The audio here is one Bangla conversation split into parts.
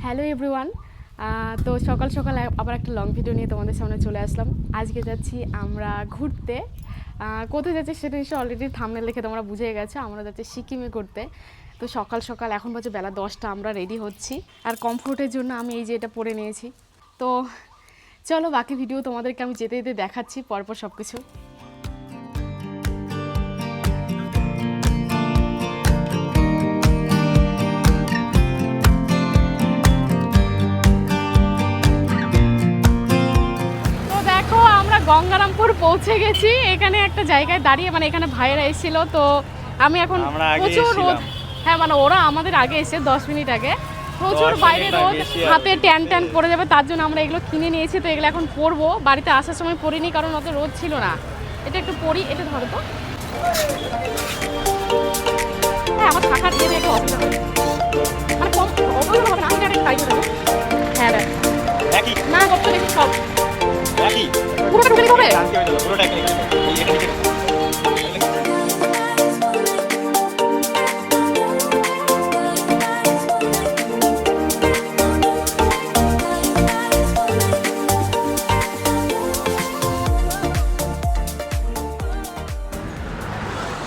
Hello everyone. তো সকাল সকাল আবার একটা লং ভিডিও নিয়ে তোমাদের সামনে চলে আসলাম। আজকে যাচ্ছি আমরা ঘুরতে। কোথায় যাচ্ছি সেটা নিশ্চয়ই অলরেডি থাম্বনেল দেখে তোমরা বুঝে গেছো। আমরা যাচ্ছি সিকিমে ঘুরতে। তো সকাল সকাল এখন বাজে বেলা 10টা, আমরা রেডি হচ্ছি। আর কমফোর্টের জন্য আমি এই যে এটা পরে নিয়েছি। তো চলো বাকি ভিডিও তোমাদেরকে আমি যেতে যেতে দেখাচ্ছি পরপর সব কিছু। গঙ্গারামপুর পৌঁছে গেছি। এখানে একটা জায়গায় দাঁড়িয়ে মানে এখানে ভাইয়েরা এসেছিল, তো আমি এখন প্রচুর রোদ। হ্যাঁ মানে ওরা আমাদের আগে এসে 10 মিনিট আগে। প্রচুর বাইরে রোদ, হাতে ট্যান ট্যান পড়ে যাবে, তার জন্য আমরা এগুলো কিনে নিয়েছি। তো এগুলো এখন পরবো, বাড়িতে আসার সময় পরিনি কারণ অত রোদ ছিল না। এটা একটু পরি, এটা ধরো তো। হ্যাঁ আমার শাখার দিয়ে একটু অসুবিধা হবে, মানে কম অসুবিধা হবে না। আমি একটা ট্রাই করে দেবো। হ্যাঁ না করতে দেখি সব পুরোটা ঢুকে দিতে হবে।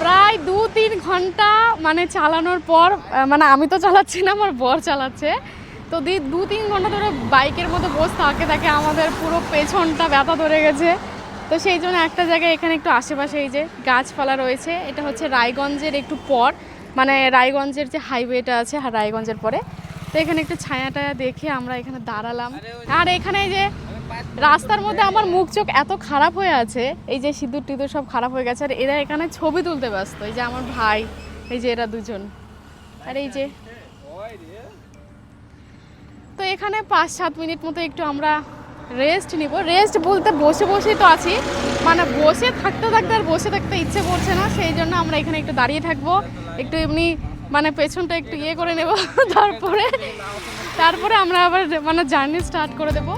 প্রায় 2-3 ঘন্টা মানে চালানোর পর, মানে আমি তো চালাচ্ছি না, আমার বর চালাচ্ছে। তো 2-3 ঘন্টা ধরে বাইকের মধ্যে বসে থাকে আমাদের পুরো পেছনটা ব্যথা ধরে গেছে। তো সেই জন্য একটা জায়গায় এখানে একটু আশেপাশে এই যে গাছপালা রয়েছে, এটা হচ্ছে রায়গঞ্জের একটু পর, মানে রায়গঞ্জের যে হাইওয়েটা আছে রায়গঞ্জের পরে। তো এখানে একটু ছায়া টায়া দেখে আমরা এখানে দাঁড়ালাম। আর এখানে এই যে রাস্তার মধ্যে আমার মুখ চোখ এত খারাপ হয়ে আছে, এই যে সিঁদুর টিঁদুর সব খারাপ হয়ে গেছে। আর এরা এখানে ছবি তুলতে ব্যস্ত, এই যে আমার ভাই, এই যে এরা দুজন, আর এই যে। তো এখানে 5-7 মিনিট মতো একটু আমরা রেস্ট নিব। রেস্ট বলতে বসে বসেই তো আছি, মানে বসে থাকতে থাকতে আর বসে থাকতে ইচ্ছে করছে না, সেই জন্য আমরা এখানে একটু দাঁড়িয়ে থাকবো, একটু এমনি মানে পেছনটা একটু ইয়ে করে নেব। তারপরে আমরা আবার মানে জার্নি স্টার্ট করে দেবো।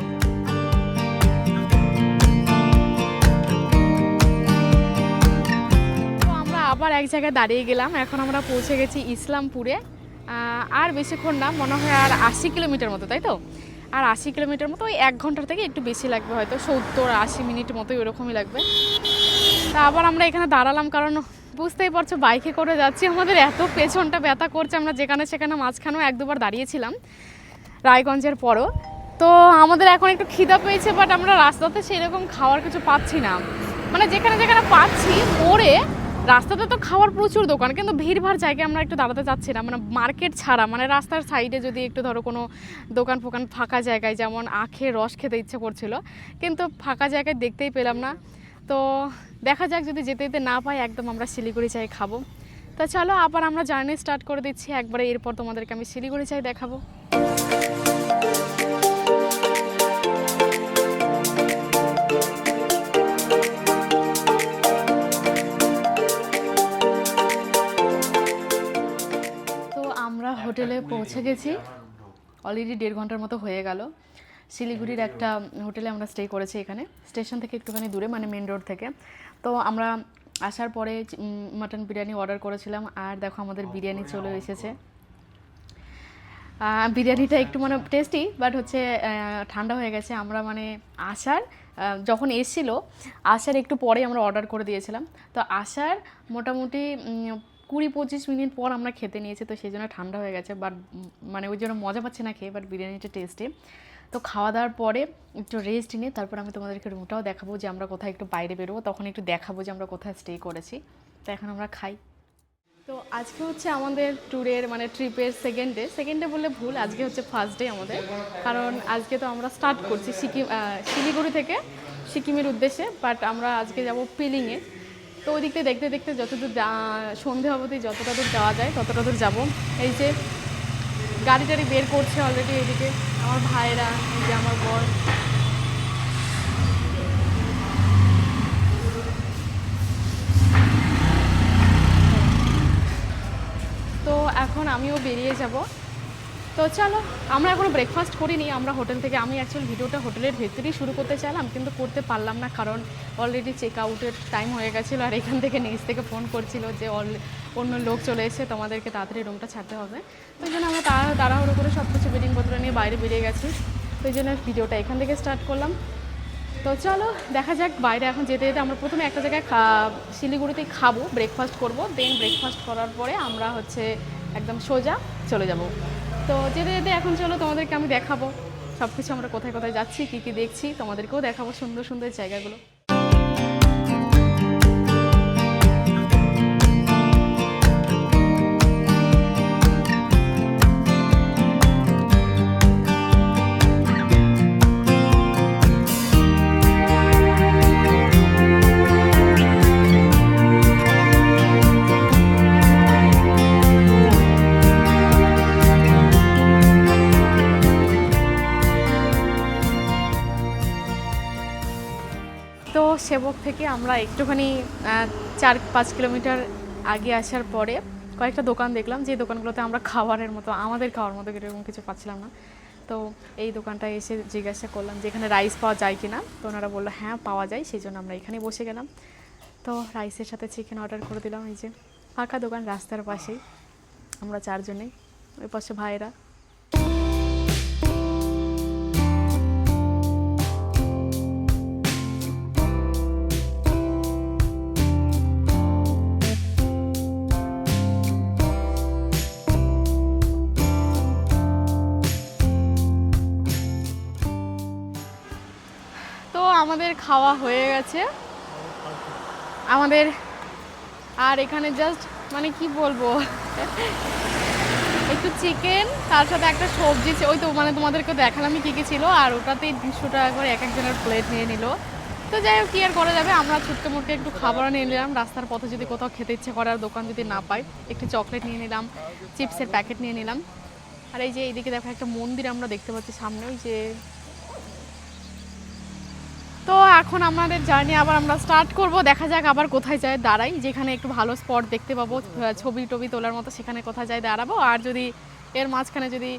তো আমরা আবার এক জায়গায় দাঁড়িয়ে গেলাম। এখন আমরা পৌঁছে গেছি ইসলামপুরে। আর বেশিক্ষণ না, মনে হয় আর 80 কিলোমিটার মতো, তাই তো? আর 80 কিলোমিটার মতো, ওই 1 ঘন্টার থেকে একটু বেশি লাগবে, হয়তো 70-80 মিনিট মতো ওরকমই লাগবে। তা আবার আমরা এখানে দাঁড়ালাম কারণ বুঝতেই পারছো বাইকে করে যাচ্ছি, আমাদের এত পেছনটা ব্যথা করছে। আমরা যেখানে সেখানে মাঝখানেও 1-2বার দাঁড়িয়েছিলাম রায়গঞ্জের পরও। তো আমাদের এখন একটু খিদা পেয়েছে, বাট আমরা রাস্তাতে সেরকম খাওয়ার কিছু পাচ্ছি না। মানে যেখানে যেখানে পাচ্ছি পরে রাস্তাতে তো খাওয়ার প্রচুর দোকান, কিন্তু ভিড়ভাড় জায়গায় আমরা একটু দাঁড়াতে চাচ্ছি না, মানে মার্কেট ছাড়া, মানে রাস্তার সাইডে যদি একটু ধরো কোনো দোকান ফোকান ফাঁকা জায়গায়, যেমন আখের রস খেতে ইচ্ছে করছিল, কিন্তু ফাঁকা জায়গায় দেখতেই পেলাম না। তো দেখা যাক, যদি যেতে যেতে না পাই একদম আমরা শিলিগুড়ি চাই খাবো। তা চলো আবার আমরা জার্নি স্টার্ট করে দিচ্ছি একবারে, এরপর তোমাদেরকে আমি শিলিগুড়ি চাই দেখাবো। আমরা হোটেলে পৌঁছে গেছি, অলরেডি 1.5 ঘন্টার মতো হয়ে গেল। শিলিগুড়ির একটা হোটেলে আমরা স্টে করেছি, এখানে স্টেশন থেকে একটুখানি দূরে, মানে মেন রোড থেকে। তো আমরা আসার পরে মাটন বিরিয়ানি অর্ডার করেছিলাম, আর দেখো আমাদের বিরিয়ানি চলে এসেছে। বিরিয়ানিটা একটু মানে টেস্টি, বাট হচ্ছে ঠান্ডা হয়ে গেছে। আমরা মানে যখন এসেছিলো আসার একটু পরে আমরা অর্ডার করে দিয়েছিলাম। তো আসার মোটামুটি 20-25 মিনিট পর আমরা খেতে নিয়েছি, তো সেই জন্য ঠান্ডা হয়ে গেছে। বাট মানে ওই জন্য মজা পাচ্ছে না খেয়ে, বাট বিরিয়ানিটা টেস্টি। তো খাওয়া দাওয়ার পরে একটু রেস্ট নিয়ে তারপর আমি তোমাদেরকে রুমটাও দেখাবো, যে আমরা কোথায় একটু বাইরে বেরোবো, তখন একটু দেখাবো যে আমরা কোথায় স্টে করেছি। তো এখন আমরা খাই। তো আজকে হচ্ছে আমাদের ট্যুরের মানে ট্রিপের সেকেন্ড ডে বললে ভুল, আজকে হচ্ছে ফার্স্ট ডে আমাদের। কারণ আজকে তো আমরা স্টার্ট করছি শিলিগুড়ি থেকে সিকিমের উদ্দেশ্যে, বাট আমরা আজকে যাব পিলিংয়ে। তো ওই দিকটা দেখতে দেখতে যতদূর সন্ধে অবধি যতটা দূর যাওয়া যায় ততটা দূর যাবো। এই যে গাড়ি টাড়ি বের করছে অলরেডি, এইদিকে আমার ভাইরা, এই যে আমার বর। তো এখন আমিও বেরিয়ে যাব। তো চলো, আমরা এখনও ব্রেকফাস্ট করিনি, আমরা হোটেল থেকে, আমি অ্যাকচুয়ালি ভিডিওটা হোটেলের ভেতরেই শুরু করতে চাইলাম, কিন্তু করতে পারলাম না কারণ অলরেডি চেক আউটের টাইম হয়ে গেছিলো। আর এখান থেকে নিচ থেকে ফোন করছিল যে অন্য লোক চলে এসে, তোমাদেরকে তাড়াতাড়ি রুমটা ছাড়তে হবে। তো এই জন্য আমরা তাড়াহুড়ো করে সব কিছু বেডিংপত্র নিয়ে বাইরে বেরিয়ে গেছি, তো এই জন্য ভিডিওটা এখান থেকে স্টার্ট করলাম। তো চলো দেখা যাক বাইরে এখন যেতে যেতে আমরা প্রথমে একটা জায়গায় শিলিগুড়িতেই খাবো, ব্রেকফাস্ট করব, দেন ব্রেকফাস্ট করার পরে আমরা হচ্ছে একদম সোজা চলে যাব। তো যেতে যেতে এখন চলো তোমাদেরকে আমি দেখাবো সব কিছু, আমরা কোথায় কোথায় যাচ্ছি, কী কী দেখছি, তোমাদেরকেও দেখাবো সুন্দর সুন্দর জায়গাগুলো। তো সেবক থেকে আমরা একটুখানি 4-5 কিলোমিটার আগে আসার পরে কয়েকটা দোকান দেখলাম, যে দোকানগুলোতে আমরা খাবারের মতো, আমাদের খাওয়ার মতো এরকম কিছু পাচ্ছিলাম না। তো এই দোকানটায় এসে জিজ্ঞাসা করলাম যে এখানে রাইস পাওয়া যায় কিনা, তো ওনারা বললো হ্যাঁ পাওয়া যায়, সেই জন্য আমরা এখানে বসে গেলাম। তো রাইসের সাথে চিকেন অর্ডার করে দিলাম। এই যে ফাঁকা দোকান রাস্তার পাশেই, আমরা 4 জনেই, ওই পাশে ভাইয়েরা। তো আমাদের খাওয়া হয়ে গেছে আমাদের, আর এখানে জাস্ট মানে কি বলবো একটু চিকেন, তার সাথে একটা সবজি, ওই তো মানে তোমাদেরকে দেখালামই কী কী ছিল, আর ওটাতেই 200 টাকা করে এক একজনের প্লেট নিয়ে নিল। তো যাই হোক কী আর করা যাবে, আমরা ছুটতে মুটকে একটু খাবারও নিয়ে নিলাম, রাস্তার পথে যদি কোথাও খেতে ইচ্ছে করে আর দোকান যদি না পাই, একটু চকলেট নিয়ে নিলাম, চিপসের প্যাকেট নিয়ে নিলাম। আর এই যে এইদিকে দেখো একটা মন্দির আমরা দেখতে পাচ্ছি সামনে, ওই যে। তো এখন আমাদের জার্নি আবার আমরা স্টার্ট করব, দেখা যাক আবার কোথায় যায় দাঁড়াই, যেখানে একটু ভালো স্পট দেখতে পাবো ছবি টবি তোলার মতো, সেখানে কোথায় যায় দাঁড়াবো। আর যদি এর মাঝখানে যদি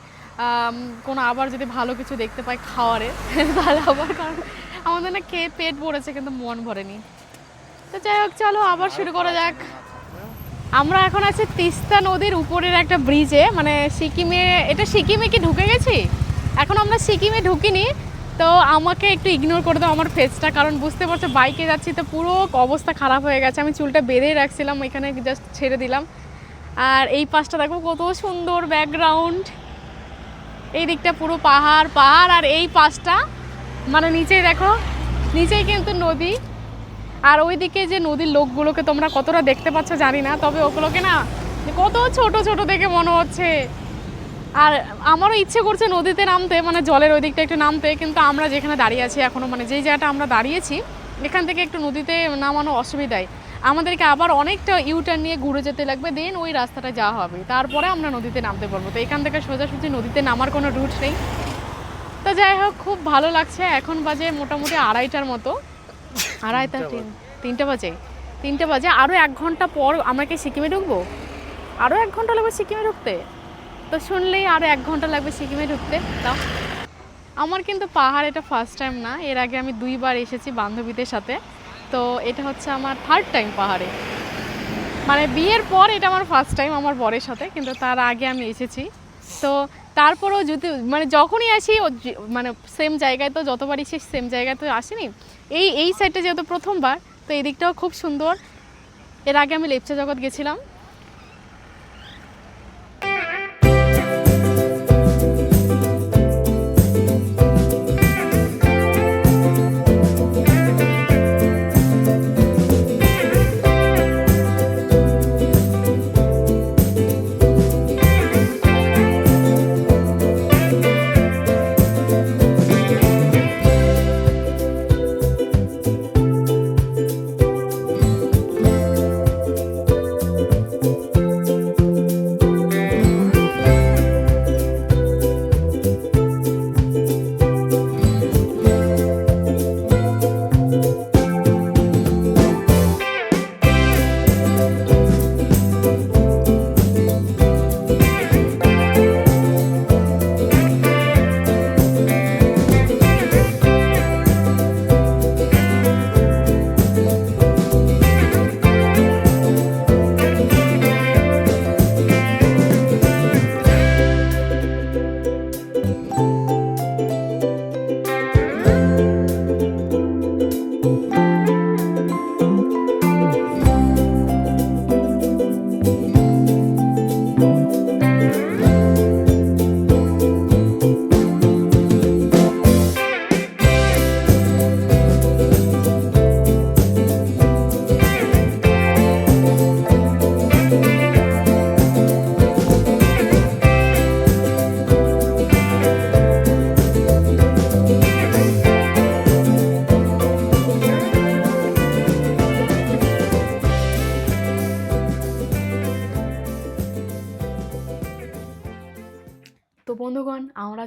কোনো আবার যদি ভালো কিছু দেখতে পাই খাওয়ারে তাহলে আবার, কারণ আমাদের না খেয়ে পেট ভরেছে কিন্তু মন ভরেনি। তো যাই হোক চলো আবার শুরু করা যাক। আমরা এখন আছি তিস্তা নদীর উপরের একটা ব্রিজে, মানে সিকিমে, এটা সিকিমে কি ঢুকে গেছি? এখন আমরা সিকিমে ঢুকিনি, তো আমাকে একটু ইগনোর করে দাও আমার ফেসটা, কারণ বুঝতে পারছো বাইকে যাচ্ছি তো পুরো অবস্থা খারাপ হয়ে গেছে। আমি চুলটা বেঁধেই রাখছিলাম, এখানে জাস্ট ছেড়ে দিলাম। আর এই পাশটা দেখো কত সুন্দর ব্যাকগ্রাউন্ড, এই দিকটা পুরো পাহাড় পাহাড়, আর এই পাশটা মানে নিচেই দেখো, নিচেই কিন্তু নদী। আর ওইদিকে যে নদীর লোকগুলোকে তোমরা কতটা দেখতে পাচ্ছ জানি না, তবে ওগুলোকে না কত ছোট ছোট দেখে মনে হচ্ছে। আর আমারও ইচ্ছে করছে নদীতে নামতে, মানে জলের ওই দিকটা একটু নামতে, কিন্তু আমরা যেখানে দাঁড়িয়ে আছি এখনও, মানে যেই জায়গাটা আমরা দাঁড়িয়েছি এখান থেকে একটু নদীতে নামানো অসুবিধায়, আমাদেরকে আবার অনেকটা ইউটার্ন নিয়ে ঘুরে যেতে লাগবে, দেন ওই রাস্তাটা যাওয়া হবে, তারপরে আমরা নদীতে নামতে পারবো। তো এখান থেকে সোজাসুজি নদীতে নামার কোনো রুট নেই। তো যাই হোক খুব ভালো লাগছে। এখন বাজে মোটামুটি 2:30টার মতো, 2:30 3টে বাজে। আরও 1 ঘন্টা পর আমরা কি সিকিমে ঢুকবো? আরও 1 ঘন্টা লাগবে সিকিমে ঢুকতে? তো শুনলেই আরও 1 ঘন্টা লাগবে সিকিমে ঢুকতে। তাও আমার কিন্তু পাহাড় এটা ফার্স্ট টাইম না, এর আগে আমি 2বার এসেছি বান্ধবীদের সাথে। তো এটা হচ্ছে আমার 3rd টাইম পাহাড়ে, মানে বিয়ের পর এটা আমার ফার্স্ট টাইম আমার বরের সাথে, কিন্তু তার আগে আমি এসেছি। তো তারপরেও যদি মানে যখনই আসি মানে সেম জায়গায়, তো যতবার এসে সেম জায়গায় তো আসিনি, এই সাইডটা যেহেতু প্রথমবার, তো এই দিকটাও খুব সুন্দর। এর আগে আমি লেপচা জগৎ গেছিলাম।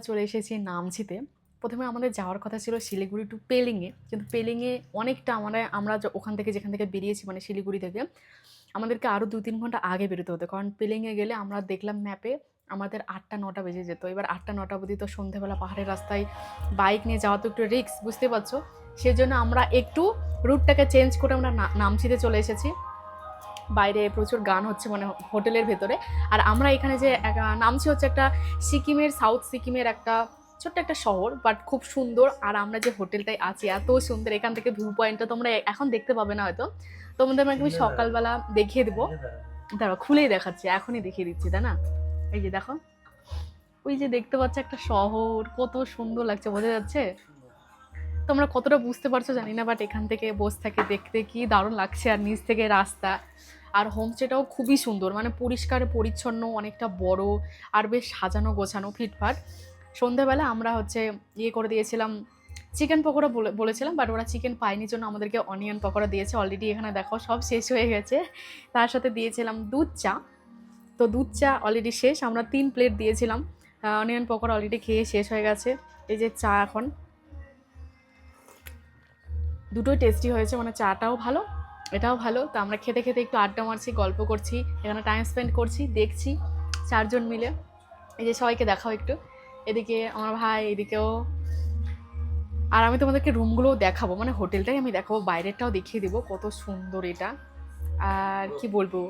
চলে এসেছি নামচিতে। প্রথমে আমাদের যাওয়ার কথা ছিল শিলিগুড়ি টু পেলিংয়ে, কিন্তু পেলিংয়ে অনেকটা আমরা ওখান থেকে যেখান থেকে বেরিয়েছি মানে শিলিগুড়ি থেকে আমাদেরকে আরও 2-3 ঘন্টা আগে বেরোতে হতো, কারণ পেলিংয়ে গেলে আমরা দেখলাম ম্যাপে আমাদের 8টা-9টা বেজে যেত। এবার 8টা-9টা অবধি তো সন্ধ্যেবেলা পাহাড়ের রাস্তায় বাইক নিয়ে যাওয়া তো একটু রিস্ক, বুঝতে পারছো। সেজন্য আমরা একটু রুটটাকে চেঞ্জ করে আমরা নামচিতে চলে এসেছি। বাইরে প্রচুর গান হচ্ছে মানে হোটেলের ভেতরে। আর আমরা এখানে যে নামছি হচ্ছে একটা সিকিমের, সাউথ সিকিমের একটা ছোট্ট একটা শহর, বাট খুব সুন্দর। আর আমরা যে হোটেলটায় আছি এত সুন্দর, এখান থেকে ভিউ পয়েন্টটা তোমরা এখন দেখতে পাবে না হয়তো, তোমাদের আমি সকালবেলা দেখিয়ে দেবো। দাঁড়াও খুলেই দেখাচ্ছি, এখনই দেখিয়ে দিচ্ছি, তাই না? এই যে দেখো, ওই যে দেখতে পাচ্ছ একটা শহর, কত সুন্দর লাগছে, বোঝা যাচ্ছে? তোমরা কতটা বুঝতে পারছো জানি না, বাট এখান থেকে বসে থেকে দেখতে কি দারুণ লাগছে। আর নিচ থেকে রাস্তা, আর হোমস্টেটাও খুবই সুন্দর, মানে পরিষ্কার পরিচ্ছন্ন, অনেকটা বড়, আর বেশ সাজানো গোছানো ফিটফাট। সন্ধ্যাবেলা আমরা হচ্ছে করে দিয়েছিলাম চিকেন পকোড়া বলেছিলাম, বাট ওরা চিকেন পায়নি জন্য আমাদেরকে অনিয়ন পকোড়া দিয়েছে। অলরেডি এখানে দেখো সব শেষ হয়ে গেছে। তার সাথে দিয়েছিলাম দুধ চা, তো দুধ চা অলরেডি শেষ। আমরা 3 প্লেট দিয়েছিলাম, অনিয়ন পকোড়া অলরেডি খেয়ে শেষ হয়ে গেছে। এই যে চা, এখন দুটোই টেস্টি হয়েছে, মানে চাটাও ভালো এটাও ভালো। তো আমরা খেতে খেতে একটু আড্ডা মারছি, গল্প করছি, এখানে টাইম স্পেন্ড করছি, দেখছি 4 জন মিলে। এই যে সবাইকে দেখাও একটু, এদিকে আমার ভাই, এদিকেও। আর আমি তোমাদেরকে রুমগুলোও দেখাবো, মানে হোটেলটাই আমি দেখাবো, বাইরেরটাও দেখিয়ে দেবো কত সুন্দর এটা। আর কি বলবো,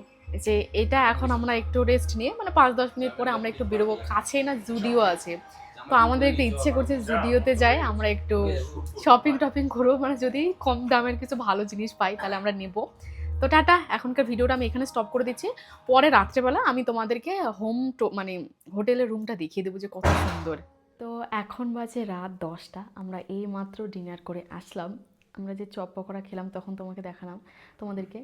যে এটা এখন আমরা একটু রেস্ট নিয়ে মানে 5-10 মিনিট পরে আমরা একটু বেরোবো। কাছেই না জুডিও আছে, তো আমাদের একটু ইচ্ছে করছে জুডিওতে যাই, আমরা একটু শপিং করবো, মানে যদি কম দামের কিছু ভালো জিনিস পাই তাহলে আমরা নেব। তো টাটা, এখনকার ভিডিওটা আমি এখানে স্টপ করে দিচ্ছি। পরে রাত্রেবেলা আমি তোমাদেরকে মানে হোটেলের রুমটা দেখিয়ে দেবো যে কত সুন্দর। তো এখন বাজে রাত 10টা, আমরা এই মাত্র ডিনার করে আসলাম। আমরা যে চপ পকোড়া খেলাম তখন তোমাকে দেখালাম তোমাদেরকে,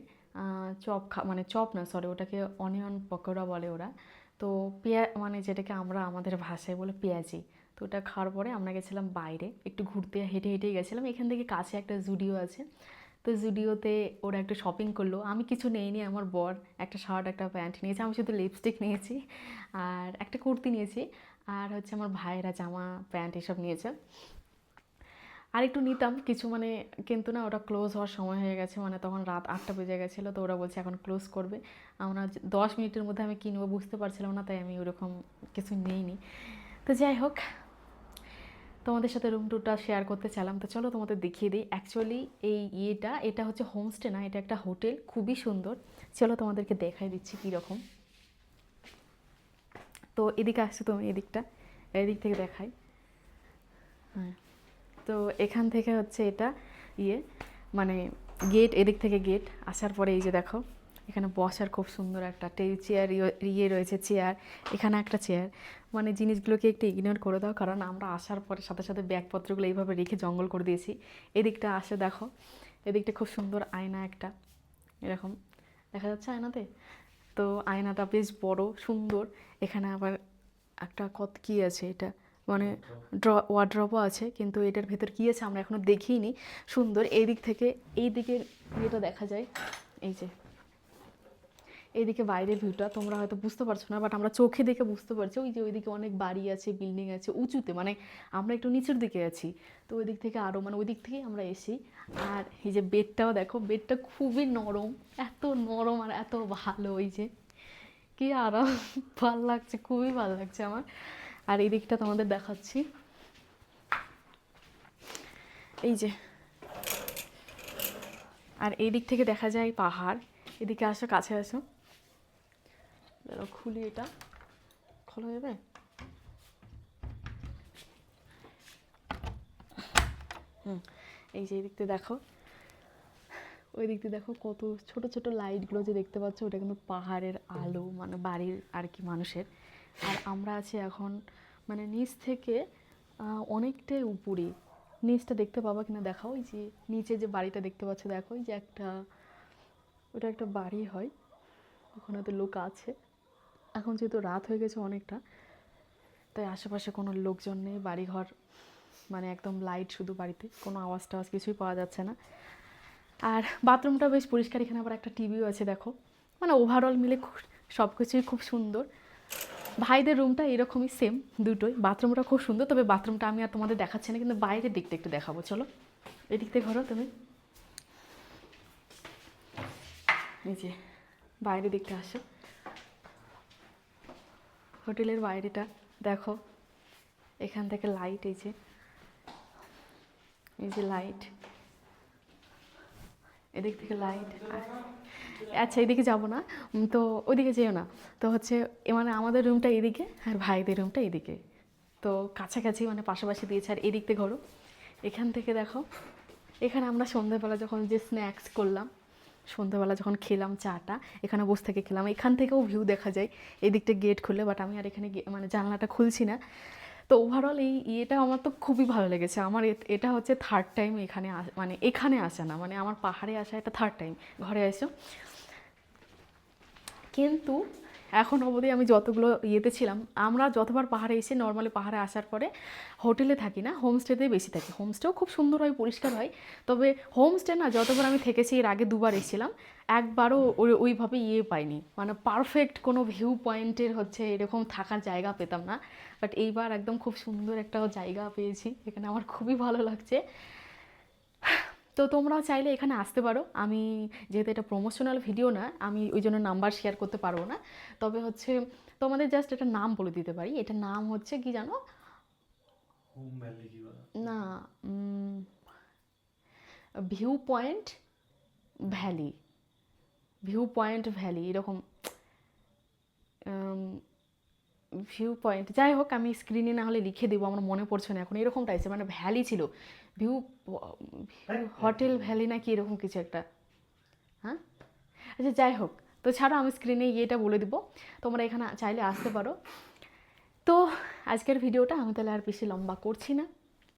মানে চপ না, সরি, ওটাকে অনিয়ন পকোড়া বলে ওরা। তো মানে যেটাকে আমরা আমাদের ভাষায় বলে পেঁয়াজি। তো ওটা খাওয়ার পরে আমরা গেছিলাম বাইরে একটু ঘুরতে, হেঁটে হেঁটেই গেছিলাম। এখান থেকে কাছে একটা জুডিও আছে, তো জুডিওতে ওরা একটু শপিং করলো। আমি কিছু নেইনি, আমার বর একটা শার্ট একটা প্যান্ট নিয়েছে, আমি শুধু লিপস্টিক নিয়েছি আর একটা কুর্তি নিয়েছি। আর হচ্ছে আমার ভাইয়েরা জামা প্যান্ট এসব নিয়েছে। আর একটু নিতাম কিছু, মানে কিন্তু না, ওটা ক্লোজ হওয়ার সময় হয়ে গেছে, মানে তখন রাত 8টা বেজে গেছিলো। তো ওরা বলছে এখন ক্লোজ করবে। আমরা 10 মিনিটের মধ্যে আমি কিনবো বুঝতে পারছিলাম না, তাই আমি ওরকম কিছু নিইনি। তো যাই হোক, তোমাদের সাথে রুম টুরটা শেয়ার করতে চাইলাম। তো চলো তোমাদের দেখিয়ে দিই। অ্যাকচুয়ালি এটা হচ্ছে হোমস্টে না, এটা একটা হোটেল, খুবই সুন্দর। চলো তোমাদেরকে দেখাই দিচ্ছি কীরকম। তো এদিকে আসছো তুমি, এদিক থেকে দেখাই। হ্যাঁ, তো এখান থেকে হচ্ছে এটা মানে গেট, এদিক থেকে গেট। আসার পরে এই যে দেখো, এখানে বসার খুব সুন্দর একটা চেয়ার রয়েছে, চেয়ার, এখানে একটা চেয়ার। মানে জিনিসগুলোকে একটু ইগনোর করে দাও, কারণ আমরা আসার পরে সাথে সাথে ব্যাগপত্রগুলো এইভাবে রেখে জঙ্গল করে দিয়েছি। এদিকটা আসে দেখো, এদিকটা খুব সুন্দর আয়না একটা, এরকম দেখা যাচ্ছে আয়নাতে। তো আয়নাটা বেশ বড় সুন্দর। এখানে আবার একটা কী আছে এটা, মানে ওয়ার্ড্রপও আছে, কিন্তু এটার ভেতর কী আছে আমরা এখনও দেখিনি। সুন্দর। এই দিকের ইয়েটা দেখা যায়, এই যে এইদিকে বাইরের ভিউটা তোমরা হয়তো বুঝতে পারছো না, বাট আমরা চোখে দেখে বুঝতে পারছি। ওই যে ওইদিকে অনেক বাড়ি আছে, বিল্ডিং আছে উঁচুতে, মানে আমরা একটু নিচের দিকে আছি। তো ওই দিক থেকে আরও, মানে ওই দিক থেকেই আমরা এসি। আর এই যে বেডটাও দেখো, বেডটা খুবই নরম, এত নরম আর এত ভালো। ওই যে কি আরাম, ভাল লাগছে, খুবই ভালো লাগছে আমার। আর এই দিকটা তোমাদের দেখাচ্ছি, এই যে, আর এই দিক থেকে দেখা যায় পাহাড়। এদিকে আসো, কাছে আসো, খুলি, এটা খোলা যাবে? এই যে এই দিকতে দেখো, ওই দিকতে দেখো কত ছোট ছোট লাইটগুলো যে দেখতে পাচ্ছ, ওটা কিন্তু পাহাড়ের আলো, মানে বাড়ির আর কি মানুষের। আর আমরা আছি এখন মানে নিচ থেকে অনেকটাই উপরে। নিচটা দেখতে পাবা কিনা দেখাও, ওই যে নিচে যে বাড়িটা দেখতে পাচ্ছ দেখো, ওই যে ওটা একটা বাড়ি হয়, ওখানে তো লোক আছে। এখন যেহেতু রাত হয়ে গেছে অনেকটা, তাই আশেপাশে কোনো লোকজন নেই, বাড়িঘর মানে একদম লাইট শুধু বাড়িতে, কোনো আওয়াজ টাওয়াজ কিছুই পাওয়া যাচ্ছে না। আর বাথরুমটা বেশ পরিষ্কার, এখানে আবার একটা টিভিও আছে দেখো। মানে ওভারঅল মিলে সব কিছুই খুব সুন্দর। ভাইদের রুমটা এরকমই সেম, দুটোই। বাথরুমটা খুব সুন্দর, তবে বাথরুমটা আমি আর তোমাদের দেখাচ্ছি না, কিন্তু বাইরের দিকটা একটু দেখাবো। চলো এদিক থেকে ঘরো তুমি, এই যে বাইরের দিকটা আসো, হোটেলের বাইরেটা দেখো। এখান থেকে লাইট, এই যে লাইট, এদিক থেকে লাইট। আচ্ছা এদিকে যাবো না তো, ওইদিকে যেও না। তো হচ্ছে মানে আমাদের রুমটা এদিকে আর ভাইদের রুমটা এদিকে, তো কাছাকাছি মানে পাশাপাশি দিয়েছে। আর এদিক থেকে ঘরো, এখান থেকে দেখো, এখানে আমরা সন্ধ্যাবেলা যখন যে স্ন্যাক্স করলাম, সন্ধ্যাবেলা যখন খেলাম চাটা, এখানে বসে থেকে খেলাম। এখান থেকেও ভিউ দেখা যায়, এই দিকটা গেট খুললে, বাট আমি আর এখানে মানে জানলাটা খুলছি না। তো ওভারঅল এই ইয়েটা আমার তো খুবই ভালো লেগেছে। আমার এটা হচ্ছে থার্ড টাইম এখানে মানে এখানে আসা না, মানে আমার পাহাড়ে আসা এটা থার্ড টাইম। ঘরে এসো, কিন্তু এখন অবধি আমি যতগুলো ইয়েতে ছিলাম, আমরা যতবার পাহাড়ে এসে নর্মালি পাহাড়ে আসার পরে হোটেলে থাকি না, হোমস্টেতেই বেশি থাকি। হোমস্টেও খুব সুন্দর হয়, পরিষ্কার হয়, তবে হোমস্টে না যতবার আমি থেকেছি, এর আগে দুবার এসেছিলাম, একবারও ওইভাবে ইয়ে পাইনি, মানে পারফেক্ট কোনো ভিউ পয়েন্টের হচ্ছে এরকম থাকার জায়গা পেতাম না। বাট এইবার একদম খুব সুন্দর একটা জায়গা পেয়েছি, এখানে আমার খুবই ভালো লাগছে। তো তোমরাও চাইলে এখানে আসতে পারো। আমি যেহেতু এটা প্রমোশনাল ভিডিও না, আমি ওই জন্য নাম্বার শেয়ার করতে পারবো না, তবে হচ্ছে তোমাদের জাস্ট এটা নাম বলে দিতে পারি। এটার নাম হচ্ছে কি জানো? না, view point valley, view point valley এরকম, ভিউ পয়েন্ট, যাই হোক আমি স্ক্রিনে না হলে লিখে দেবো, আমার মনে পড়ছে না এখন। এরকম টাইপের মানে ভ্যালি ছিল, ভিউ হোটেল ভ্যালি নাকি এরকম কিছু একটা। হ্যাঁ আচ্ছা যাই হোক, তো ছাড়ো, আমি স্ক্রিনে ইয়েটা বলে দিব, তোমরা এখানে চাইলে আসতে পারো। তো আজকের ভিডিওটা আমি তাহলে আর বেশি লম্বা করছি না,